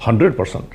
100%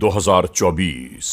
2024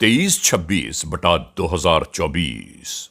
2326/2024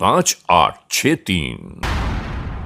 5863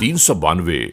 392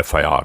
FIR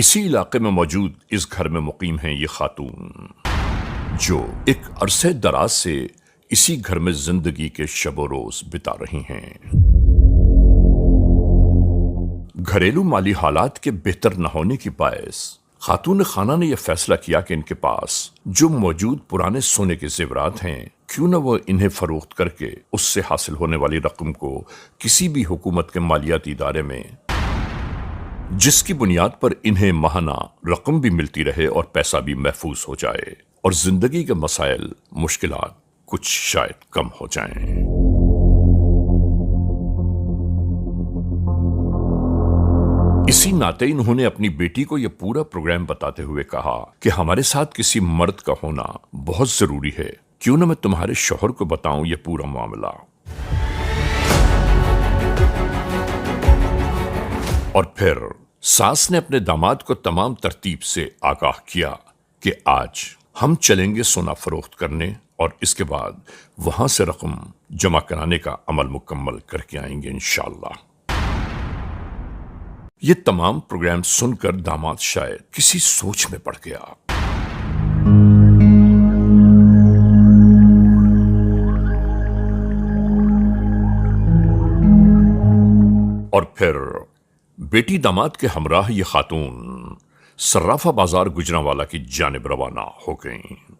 اسی علاقے میں موجود اس گھر میں مقیم ہیں یہ خاتون جو ایک عرصے دراز سے اسی گھر میں زندگی کے شب و روز بتا رہی ہیں۔ گھریلو مالی حالات کے بہتر نہ ہونے کی باعث خاتون خانہ نے یہ فیصلہ کیا کہ ان کے پاس جو موجود پرانے سونے کے زیورات ہیں کیوں نہ وہ انہیں فروخت کر کے اس سے حاصل ہونے والی رقم کو کسی بھی حکومت کے مالیاتی ادارے میں، جس کی بنیاد پر انہیں ماہانہ رقم بھی ملتی رہے اور پیسہ بھی محفوظ ہو جائے اور زندگی کے مسائل مشکلات کچھ شاید کم ہو جائیں۔ اسی ناطے انہوں نے اپنی بیٹی کو یہ پورا پروگرام بتاتے ہوئے کہا کہ ہمارے ساتھ کسی مرد کا ہونا بہت ضروری ہے، کیوں نہ میں تمہارے شوہر کو بتاؤں یہ پورا معاملہ۔ اور پھر ساس نے اپنے داماد کو تمام ترتیب سے آگاہ کیا کہ آج ہم چلیں گے سونا فروخت کرنے اور اس کے بعد وہاں سے رقم جمع کرانے کا عمل مکمل کر کے آئیں گے انشاءاللہ۔ یہ تمام پروگرام سن کر داماد شاید کسی سوچ میں پڑ گیا۔ اور پھر بیٹی داماد کے ہمراہ یہ خاتون صرافہ بازار گجرانوالہ کی جانب روانہ ہو گئیں۔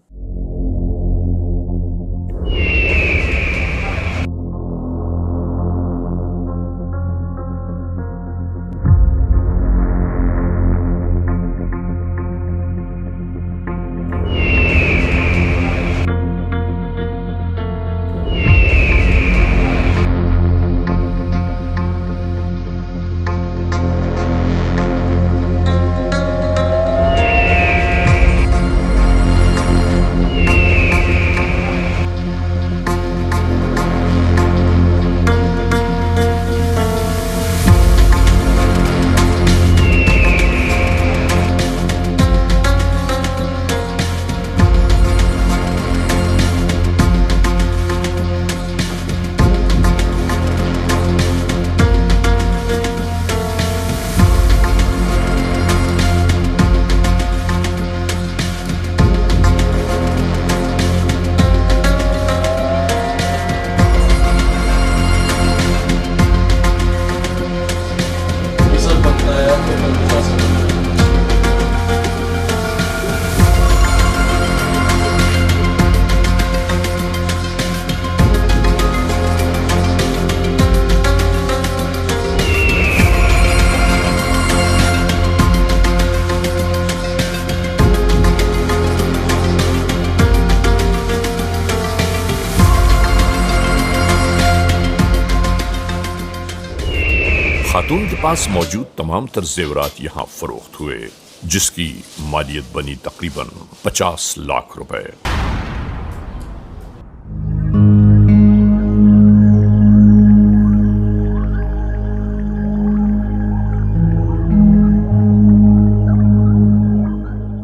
خاتون کے پاس موجود تمام تر زیورات یہاں فروخت ہوئے، جس کی مالیت بنی تقریباً 50 لاکھ روپے۔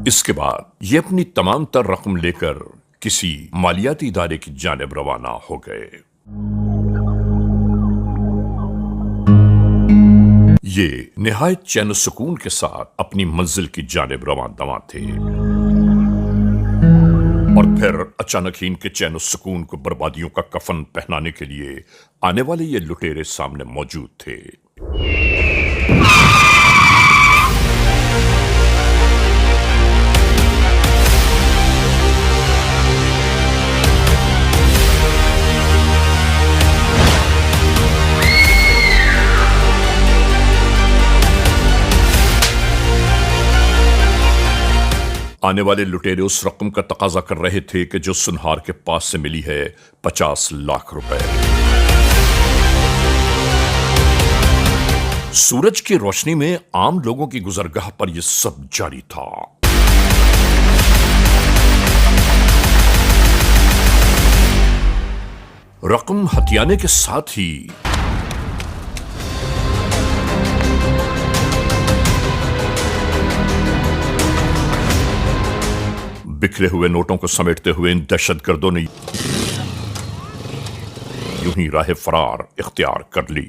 اس کے بعد یہ اپنی تمام تر رقم لے کر کسی مالیاتی ادارے کی جانب روانہ ہو گئے۔ یہ نہایت چین و سکون کے ساتھ اپنی منزل کی جانب رواں دواں تھے، اور پھر اچانک ہی ان کے چین و سکون کو بربادیوں کا کفن پہنانے کے لیے آنے والے یہ لٹیرے سامنے موجود تھے۔ آنے والے لٹیرے اس رقم کا تقاضا کر رہے تھے کہ جو سنہار کے پاس سے ملی ہے، 50 لاکھ روپے۔ سورج کی روشنی میں عام لوگوں کی گزرگاہ پر یہ سب جاری تھا۔ رقم ہتھیانے کے ساتھ ہی بکھرے ہوئے نوٹوں کو سمیٹتے ہوئے ان دہشت گردوں نے یوں ہی راہ فرار اختیار کر لی۔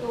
2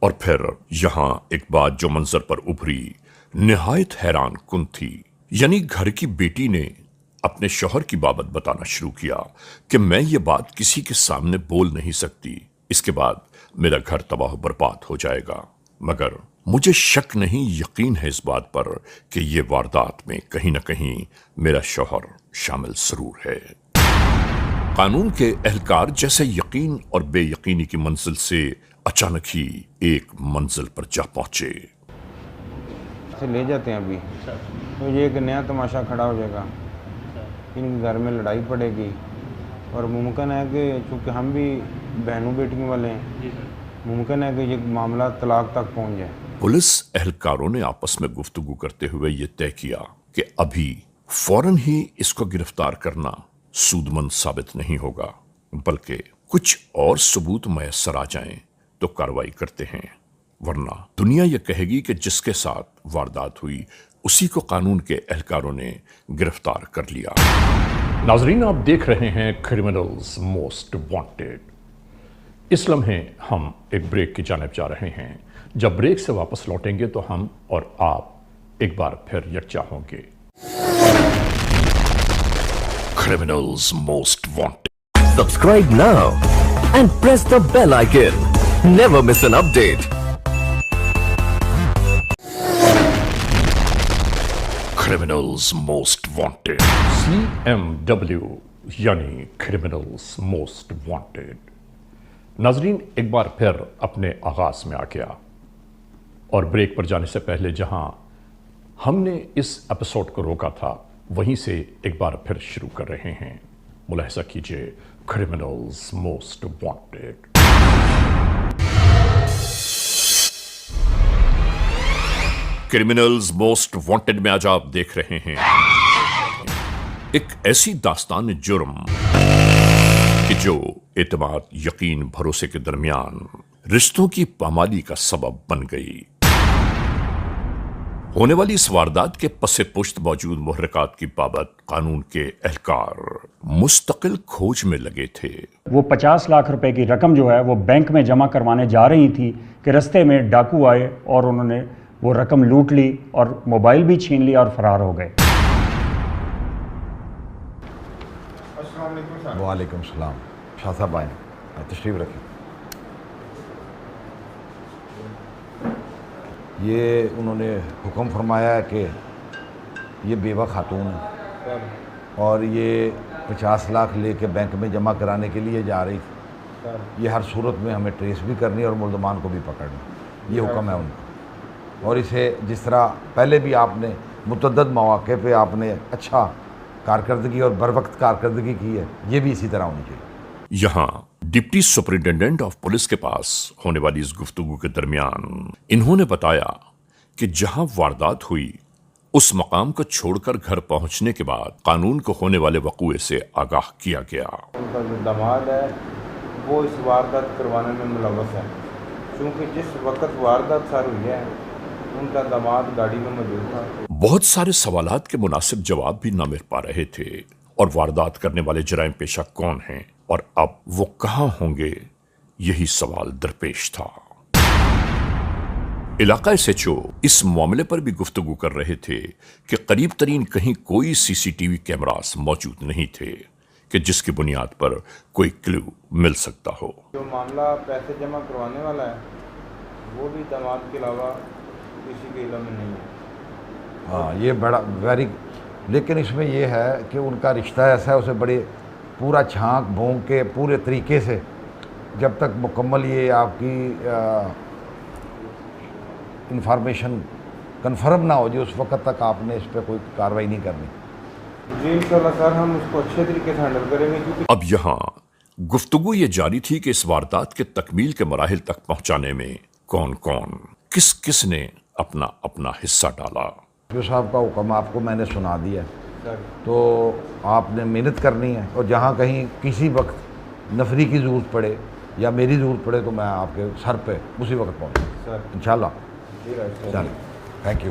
اور پھر یہاں ایک بات جو منظر پر ابھری نہایت حیران کن تھی، یعنی گھر کی بیٹی نے اپنے شوہر کی بابت بتانا شروع کیا کہ میں یہ بات کسی کے سامنے بول نہیں سکتی، اس کے بعد میرا گھر تباہ و برباد ہو جائے گا۔ مگر مجھے شک نہیں، یقین ہے اس بات پر کہ یہ واردات میں کہیں نہ کہیں میرا شوہر شامل ضرور ہے۔ قانون کے اہلکار جیسے یقین اور بے یقینی کی منزل سے اچانک ہی ایک منزل پر جا پہنچے۔ سے لے جاتے ہیں ابھی تو یہ ایک نیا تماشا کھڑا ہو جائے گا، ان کے گھر میں لڑائی پڑے گی، اور ممکن ہے کہ چونکہ ہم بھی بہنوں بیٹیوں والے ہیں، ممکن ہے کہ یہ معاملہ طلاق تک پہنچ جائے۔ پولیس اہلکاروں نے آپس میں گفتگو کرتے ہوئے یہ طے کیا کہ ابھی فوراً ہی اس کو گرفتار کرنا سودمند ثابت نہیں ہوگا، بلکہ کچھ اور ثبوت میسر آ جائیں تو کارروائی کرتے ہیں، ورنہ دنیا یہ کہے گی کہ جس کے ساتھ واردات ہوئی اسی کو قانون کے اہلکاروں نے گرفتار کر لیا۔ ناظرین، آپ دیکھ رہے ہیں کرمنلز موسٹ وانٹیڈ۔ اس لمحے ہم ایک بریک کی جانب جا رہے ہیں۔ جب بریک سے واپس لوٹیں گے تو ہم اور آپ ایک بار پھر یکجا ہوں گے۔ Criminals Most Wanted. Subscribe now and press the bell icon. Never miss an update. Criminals Most Wanted. CMW یعنی کرمنلز موسٹ وانٹیڈ۔ ناظرین، ایک بار پھر اپنے آغاز میں آ گیا، اور بریک پر جانے سے پہلے جہاں ہم نے اس ایپیسوڈ کو روکا تھا وہیں سے ایک بار پھر شروع کر رہے ہیں۔ ملاحظہ کیجئے، criminals most wanted. Criminals most wanted میں آج آپ دیکھ رہے ہیں ایک ایسی داستان جرم کہ جو اعتماد، یقین، بھروسے کے درمیان رشتوں کی پامالی کا سبب بن گئی۔ ہونے والی اس واردات کے پس پشت موجود محرکات کی بابت قانون کے اہلکار مستقل کھوج میں لگے تھے۔ وہ 50 لاکھ روپے کی رقم جو ہے وہ بینک میں جمع کروانے جا رہی تھی کہ رستے میں ڈاکو آئے اور انہوں نے وہ رقم لوٹ لی اور موبائل بھی چھین لیا اور فرار ہو گئے۔ وعلیکم السلام، شاہ صاحب آئیں، تشریف رکھیں۔ یہ انہوں نے حکم فرمایا ہے کہ یہ بیوہ خاتون ہے اور یہ 50 لاکھ لے کے بینک میں جمع کرانے کے لیے جا رہی تھی۔ یہ ہر صورت میں ہمیں ٹریس بھی کرنی اور ملزمان کو بھی پکڑنا، یہ حکم ہے ان کا۔ اور اسے جس طرح پہلے بھی آپ نے متعدد مواقع پہ آپ نے اچھا کارکردگی اور بر وقت کارکردگی کی ہے، یہ بھی اسی طرح ہونی چاہیے۔ یہاں ڈپٹی سپرنٹینڈنٹ آف پولیس کے پاس ہونے والی اس گفتگو کے درمیان انہوں نے بتایا کہ جہاں واردات ہوئی اس مقام کو چھوڑ کر گھر پہنچنے کے بعد قانون کو ہونے والے وقوعے سے آگاہ کیا گیا۔ ان کا جو داماد ہے وہ اس واردات کروانے میں ملوث ہے، چونکہ جس وقت واردات سر ہوئی ہے ان کا داماد گاڑی میں موجود تھا۔ بہت سارے سوالات کے مناسب جواب بھی نہ مل پا رہے تھے، اور واردات کرنے والے جرائم پیشہ کون ہیں اور اب وہ کہاں ہوں گے، یہی سوال درپیش تھا۔ علاقہ ایس ایچ او اس معاملے پر بھی گفتگو کر رہے تھے کہ قریب ترین کہیں کوئی سی سی ٹی وی کیمراز موجود نہیں تھے کہ جس کی بنیاد پر کوئی کلو مل سکتا ہو۔ جو معاملہ پیسے جمع کروانے والا ہے وہ بھی داماد کے علاوہ کسی کے علم میں نہیں ہے۔ ہاں، یہ بڑا ویری، لیکن اس میں یہ ہے کہ ان کا رشتہ ایسا ہے، اسے بڑے پورا چھانک بھونک کے پورے طریقے سے جب تک مکمل یہ آپ کی انفارمیشن کنفرم نہ ہو جائے اس وقت تک آپ نے اس پہ کوئی کارروائی نہیں کرنی۔ جی انشاءاللہ سر، ہم اس کو اچھے طریقے سے ہینڈل کریں گے، کیونکہ اب یہاں گفتگو یہ جاری تھی کہ اس واردات کے تکمیل کے مراحل تک پہنچانے میں کون کون، کس کس نے اپنا اپنا حصہ ڈالا۔ جو صاحب کا حکم آپ کو میں نے سنا دیا، تو آپ نے محنت کرنی ہے، اور جہاں کہیں کسی وقت نفری کی ضرورت پڑے یا میری ضرورت پڑے تو میں آپ کے سر پہ اسی وقت پہنچوں انشاءاللہ۔ چلیں، thank you.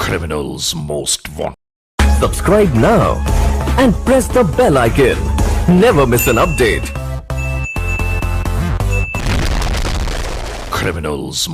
Criminals most want. Subscribe now and press the bell icon. Never miss an update. Criminals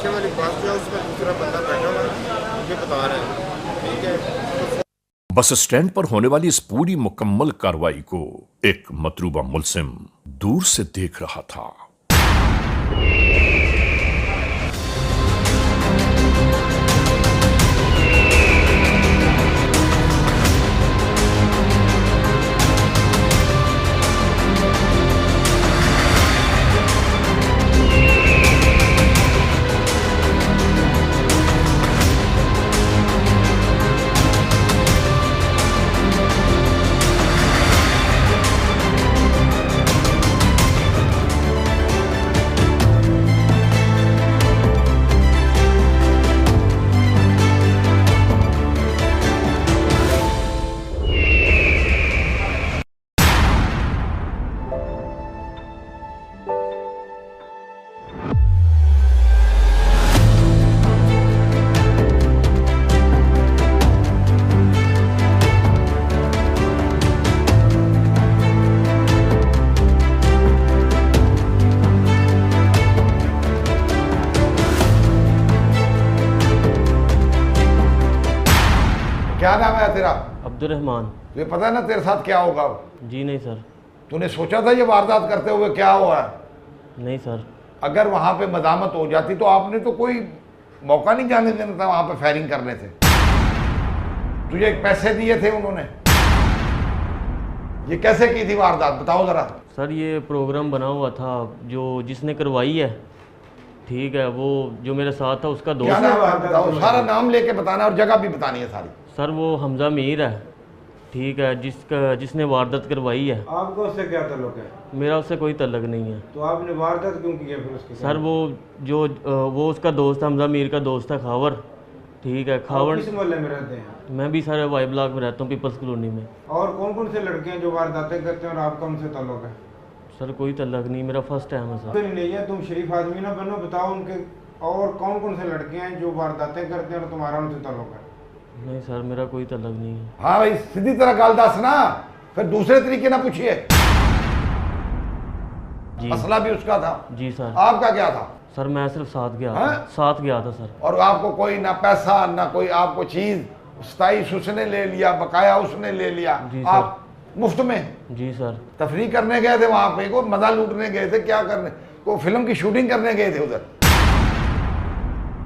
پیچھے والی بس جو ہے اس میں دوسرا بندہ بیٹھا ہوا ہے, یہ بتا رہا ہے, ٹھیک ہے. بس اسٹینڈ پر ہونے والی اس پوری مکمل کارروائی کو ایک مطلوبہ ملزم دور سے دیکھ رہا تھا. کیا نام ہے تیرا؟ عبد الرحمان. تجھے پتہ ہے نا تیرے ساتھ کیا ہوگا؟ جی نہیں سر. تو نے سوچا تھا یہ واردات کرتے ہوئے کیا ہوا ہے؟ نہیں سر. اگر وہاں پہ مدامت ہو جاتی تو آپ نے تو کوئی موقع نہیں جانے دینا تھا وہاں پہ فائرنگ کرنے سے. تجھے ایک پیسے دیے تھے انہوں نے, یہ کیسے کی تھی واردات بتاؤ ذرا. سر یہ پروگرام بنا ہوا تھا, جو جس نے کروائی ہے, ٹھیک ہے, وہ جو میرے ساتھ تھا اس کا کیا دوست. نام ہے بتاؤ, سارا نام لے کے بتانا اور جگہ بھی بتانی ہے ساری. سر وہ حمزہ میر ہے, ٹھیک ہے, جس نے واردات کروائی ہے. آپ کو اس سے کیا تعلق ہے؟ میرا اس سے کوئی تعلق نہیں ہے. تو آپ نے واردات کیوں کی ہے پھر اس کے ساتھ؟ سر وہ اس کا دوست ہے, حمزہ میر کا دوست ہے خاور, ٹھیک ہے. خاور کس محلے میں رہتے ہیں؟ میں بھی سر وائی بلاک میں رہتا ہوں, پیپلز کالونی میں. اور کون کون سے لڑکے ہیں جو وارداتیں کرتے ہیں اور آپ کا ان سے تعلق ہے؟ سر کوئی تعلق نہیں, میرا فرسٹ ٹائم ہے سر. نہیں ہے, تم شریف آدمی نہ بنو, بتاؤ ان کے اور کون کون سے لڑکے ہیں جو وارداتیں کرتے ہیں اور تمہارا ان سے تعلق ہے؟ نہیں سر, میرا کوئی تعلق نہیں ہے. ہاں بھائی سیدھی طرح گال دس نا, پھر دوسرے طریقے نہ پوچھیے. جی مسئلہ بھی اس کا تھا. جی سر. آپ کا کیا تھا؟ سر میں صرف ساتھ گیا تھا. ساتھ گیا تھا سر. اور آپ کو کوئی نہ پیسہ نہ کوئی آپ کو چیز, 27 اس نے لے لیا, بقایا اس نے لے لیا, آپ مفت میں؟ جی سر. تفریح کرنے گئے تھے وہاں پہ, کوئی مزہ لوٹنے گئے تھے, کیا کرنے, کوئی فلم کی شوٹنگ کرنے گئے تھے ادھر؟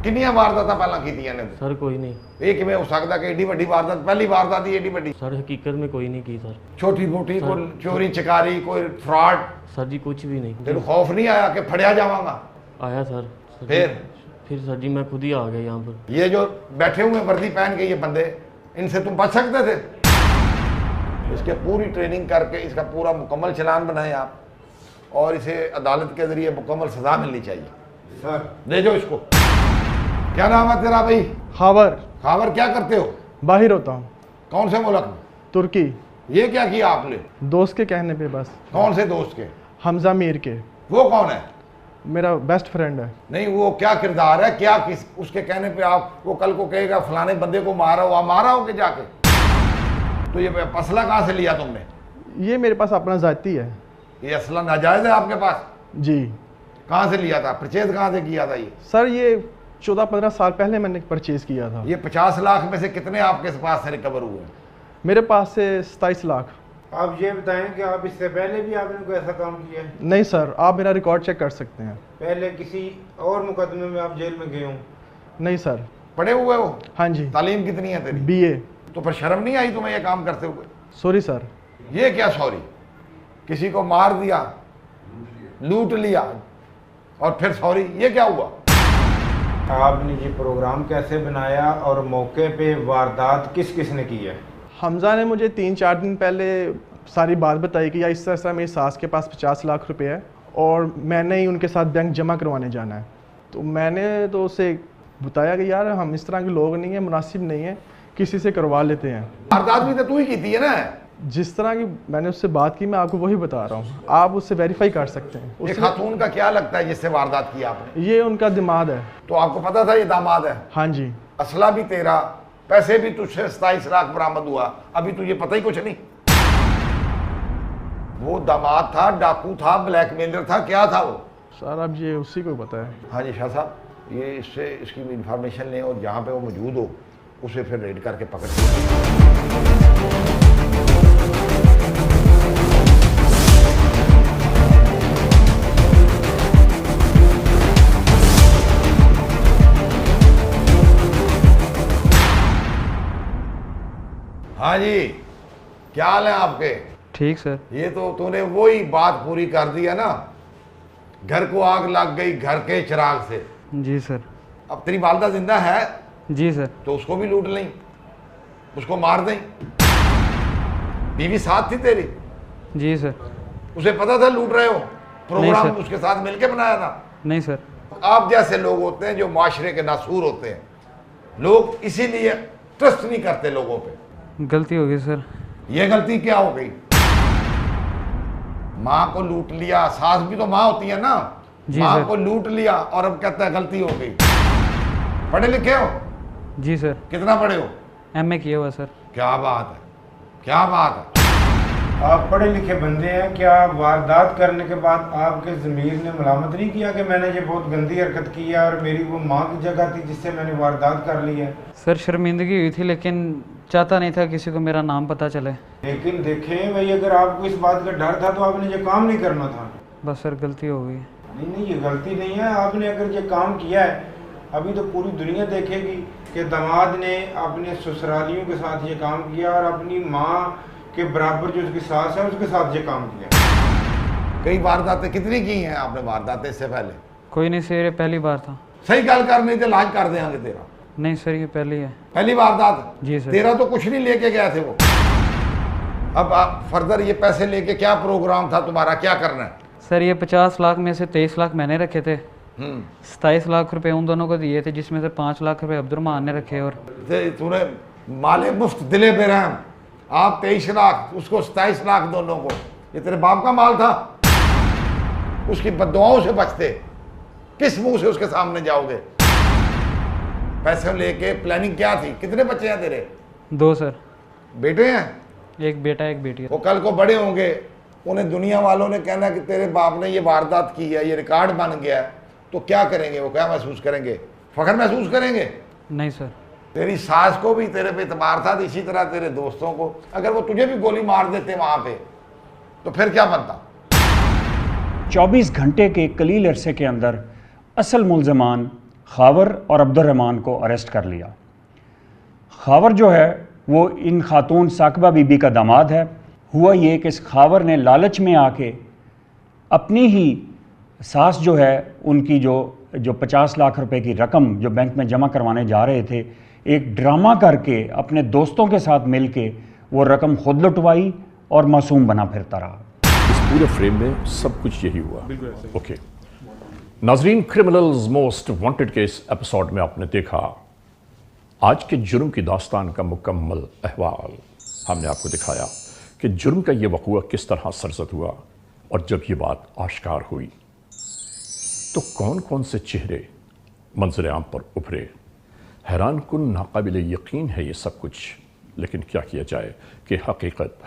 کنیاں وارداتاں پہلا کیتیاں نے؟ سر کوئی نہیں. ایک میں ہو سکتا کہ ایڈی بڑی واردات, پہلی واردات ہی ایڈی بڑی؟ سر حقیقت میں کوئی نہیں کی سر. چھوٹی موٹی کوئی چوری چکاری, کوئی فراڈ؟ سر جی کچھ بھی نہیں. تیرے خوف نہیں آیا کہ پھڑیا جاواں گا؟ آیا سر. پھر سر جی میں خود ہی آ گیا یہاں پر. یہ جو بیٹھے ہوئے وردی پہن کے یہ بندے, ان سے تم بچ سکتے تھے؟ اس کے پوری ٹریننگ کر کے اس کا پورا مکمل چلان بنائیں آپ, اور اسے عدالت کے ذریعے مکمل سزا ملنی چاہیے. سر دے جو اس کو. کیا نام ہے تیرا بھائی؟ خاور. خاور, کیا کرتے ہو؟ باہر ہوتا ہوں. کون سے ملک میں؟ ترکی. یہ کیا کیا آپ نے؟ دوست کے کہنے پہ بس. کون سے دوست کے؟ حمزہ میر کے. وہ کون ہے؟ میرا بیسٹ فرینڈ ہے. نہیں وہ کیا کردار ہے, کیا کس اس کے کہنے پہ آپ, وہ کل کو کہے گا فلانے بندے کو مارا ہوا, مارا ہو کہ جا کے؟ تو یہ اسلحہ کہاں سے لیا تم نے؟ یہ میرے پاس اپنا ذاتی ہے. یہ اسلحہ ناجائز ہے آپ کے پاس؟ جی. کہاں سے لیا تھا, پرچیز کہاں سے کیا تھا یہ؟ سر یہ 14-15 سال پہلے میں نے پرچیز کیا تھا. یہ 50 لاکھ میں سے کتنے آپ کے پاس سے ریکور ہوئے؟ میرے پاس سے 27 لاکھ. آپ یہ بتائیں کہ آپ اس سے پہلے بھی آپ نے کوئی ایسا کام کیا ہے؟ نہیں سر, آپ میرا ریکارڈ چیک کر سکتے ہیں. پہلے کسی اور مقدمے میں آپ جیل میں گئے ہوں؟ نہیں سر. پڑھے ہوئے ہو؟ ہاں جی. تعلیم کتنی ہے تیری؟ BA. تو پھر شرم نہیں آئی تمہیں یہ کام کرتے ہوئے؟ Sorry sir. یہ کیا سوری؟ کسی کو مار دیا, لوٹ لیا, اور پھر سوری, یہ کیا ہوا؟ آپ نے یہ پروگرام کیسے بنایا اور موقع پہ واردات کس کس نے کی ہے؟ حمزہ نے مجھے 3-4 دن پہلے ساری بات بتائی کہ یا اس طرح میری ساس کے پاس 50 لاکھ روپے ہے اور میں نے ہی ان کے ساتھ بینک جمع کروانے جانا ہے. تو میں نے تو اسے بتایا کہ یار ہم اس طرح کے لوگ نہیں ہیں, مناسب نہیں ہیں, کسی سے کروا لیتے ہیں. واردات بھی تو ہی کی ہے نا. جس طرح کی میں نے اس سے بات کی میں آپ کو وہی بتا رہا ہوں, آپ اس سے ویریفائی کر سکتے ہیں. یہ خاتون کا کیا لگتا ہے جس سے واردات کی آپ نے؟ یہ ان کا داماد ہے. تو آپ کو پتا تھا یہ داماد ہے؟ ہاں جی. اسلحہ بھی تیرا, پیسے بھی تجھ سے 27 لاکھ برآمد ہوا, ابھی تجھے پتہ ہی کچھ نہیں. وہ داماد تھا, ڈاکو تھا, بلیک میلر تھا, کیا تھا وہ؟ سر اب یہ اسی کو پتا ہے. ہاں جی شاہ صاحب. یہ اس سے اس کی انفارمیشن لیں اور جہاں پہ وہ موجود ہو اسے پھر ریڈ کر کے پکڑ لیں۔ ہاں جی، کیا حال ہے آپ کے؟ ٹھیک سر۔ یہ تو نے وہی بات پوری کر دی ہے نا، گھر کو آگ لگ گئی گھر کے چراغ سے۔ جی سر۔ اب تیری والدہ زندہ ہے؟ جی سر۔ تو اس کو بھی لوٹ لیں، اس کو مار دیں۔ بیوی ساتھ تھی تیری؟ جی سر۔ اسے پتا تھا لوٹ رہے ہو؟ پروگرام اس کے ساتھ مل کے بنایا تھا؟ نہیں سر۔ آپ جیسے لوگ ہوتے ہیں جو معاشرے کے ناسور ہوتے ہیں، لوگ اسی لیے ٹرسٹ نہیں کرتے لوگوں پہ۔ غلطی ہو گئی سر۔ یہ غلطی کیا ہو گئی؟ ماں کو لوٹ لیا، ساس بھی تو ماں ہوتی ہے نا، ماں کو لوٹ لیا اور اب کہتا ہے غلطی ہو گئی۔ پڑھے لکھے ہو؟ جی سر۔ کتنا پڑھے ہو؟ ایم اے کیا ہوا سر۔ کیا بات ہے، کیا بات ہے۔ آپ پڑھے لکھے بندے ہیں، کیا واردات کرنے کے بعد آپ کے ضمیر نے ملامت نہیں کیا کہ میں نے یہ بہت گندی حرکت کی ہے اور میری وہ ماں کی جگہ تھی جس سے میں نے واردات کر لی ہے؟ سر شرمندگی ہوئی تھی لیکن چاہتا نہیں تھا کسی کو میرا نام پتہ چلے۔ لیکن دیکھیں بھائی، اگر آپ کو اس بات کا ڈر تھا تو آپ نے یہ کام نہیں کرنا تھا۔ بس سر غلطی ہو گئی۔ نہیں یہ غلطی نہیں ہے، آپ نے اگر یہ کام کیا ہے، ابھی تو پوری دنیا دیکھے گی کہ داماد نے اپنے سسرالیوں کے ساتھ یہ کام کیا اور اپنی ماں کے برابر جو اس کی ساس ہے اس کے ساتھ یہ کام کیا۔ کئی وارداتیں کتنی کی ہیں آپ نے وارداتیں اس سے پہلے؟ کوئی نہیں سر، یہ پہلی بار تھا۔ صحیح گل کر نہیں تو لاج کر دیں گے تیرا۔ نہیں سر، یہ پہلی ہے۔ پہلی واردات؟ جی سر۔ تیرا تو کچھ نہیں لے کے گیا تھے وہ۔ اب فردر یہ پیسے لے کے کیا پروگرام تھا تمہارا، کیا کرنا ہے؟ سر یہ 50 لاکھ میں سے 23 لاکھ میں نے رکھے تھے، 27 لاکھ روپے ان دونوں کو دیے تھے، جس میں سے 5 لاکھ روپے عبد الرحمان نے رکھے۔ اور تو نے مال مفت دلے بے رحم، آپ 23 لاکھ اس کو 27 لاکھ دونوں کو، یہ تیرے باپ کا مال تھا؟ اس کی بددعاؤں سے بچتے، کس منہ سے اس کے سامنے جاؤ گے؟ پیسے لے کے پلاننگ کیا تھی؟ کتنے بچے ہیں تیرے؟ 2 سر۔ بیٹے ہیں؟ ایک بیٹا ایک بیٹی۔ وہ کل کو بڑے ہوں گے، انہیں دنیا والوں نے کہنا کہ تیرے باپ نے یہ واردات کی ہے، یہ ریکارڈ بن گیا ہے، تو کیا کریں گے؟ وہ کیا محسوس کریں گے؟ فخر محسوس کریں گے؟ نہیں سر۔ تیری ساس کو بھی تیرے پہ اعتبار تھا، اسی طرح تیرے دوستوں کو، اگر وہ تجھے بھی گولی مار دیتے وہاں پہ تو پھر کیا بنتا؟ 24 گھنٹے کے قلیل عرصے کے اندر اصل ملزمان خاور اور عبد الرحمان کو اریسٹ کر لیا۔ خاور جو ہے وہ ان خاتون ثاقبہ بی بی کا داماد ہے۔ ہوا یہ کہ اس خاور نے لالچ میں آ کے اپنی ہی ساس جو ہے ان کی جو 50 لاکھ روپے کی رقم جو بینک میں جمع کروانے جا رہے تھے، ایک ڈرامہ کر کے اپنے دوستوں کے ساتھ مل کے وہ رقم خود لٹوائی اور معصوم بنا پھرتا رہا۔ اس پورے فریم میں سب کچھ یہی ہوا۔ اوکے ناظرین، criminals most wanted case episode میں آپ نے دیکھا آج کے جرم کی داستان کا مکمل احوال۔ ہم نے آپ کو دکھایا کہ جرم کا یہ وقوع کس طرح سرزد ہوا، اور جب یہ بات آشکار ہوئی تو کون کون سے چہرے منظر عام پر ابھرے۔ حیران کن ناقابل یقین ہے یہ سب کچھ، لیکن کیا کیا جائے کہ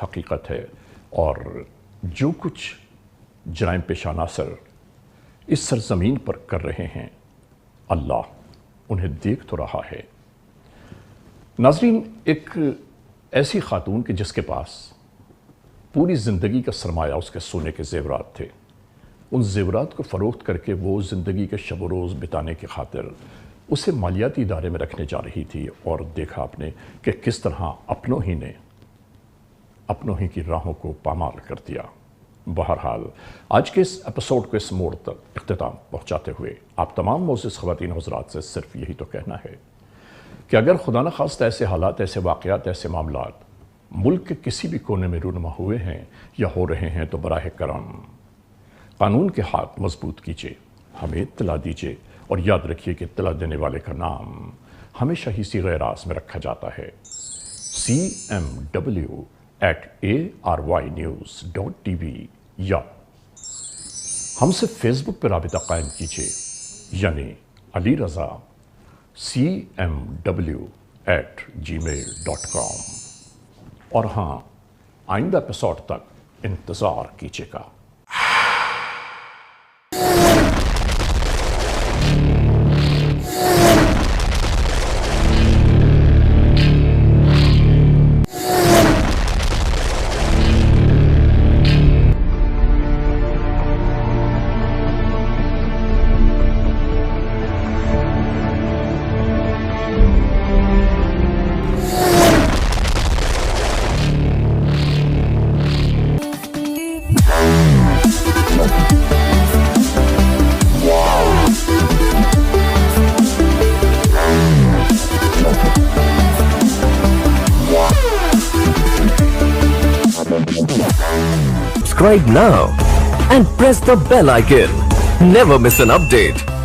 حقیقت ہے، اور جو کچھ جرائم پیشہ عناصر اس سرزمین پر کر رہے ہیں اللہ انہیں دیکھ تو رہا ہے۔ ناظرین، ایک ایسی خاتون کہ جس کے پاس پوری زندگی کا سرمایہ اس کے سونے کے زیورات تھے، ان زیورات کو فروخت کر کے وہ زندگی کے شب و روز بتانے کی خاطر اسے مالیاتی ادارے میں رکھنے جا رہی تھی، اور دیکھا آپ نے کہ کس طرح اپنوں ہی نے اپنوں ہی کی راہوں کو پامال کر دیا۔ بہرحال آج کے اس ایپیسوڈ کو اس موڑ تک اختتام پہنچاتے ہوئے آپ تمام معزز خواتین حضرات سے صرف یہی تو کہنا ہے کہ اگر خدا نخواستہ ایسے حالات، ایسے واقعات، ایسے معاملات ملک کے کسی بھی کونے میں رونما ہوئے ہیں یا ہو رہے ہیں تو براہ کرم قانون کے ہاتھ مضبوط کیجیے، ہمیں اطلاع دیجیے، اور یاد رکھیے کہ اطلاع دینے والے کا نام ہمیشہ ہی صیغہ راز میں رکھا جاتا ہے، cmw@arYnews.tv، یا ہم سے فیس بک پر رابطہ قائم کیجیے، یعنی علی رضا cmw@gmail.com۔ اور ہاں، آئندہ ایپیسوڈ تک انتظار کیجیے گا۔ subscribe now and press the bell icon. Never miss an update.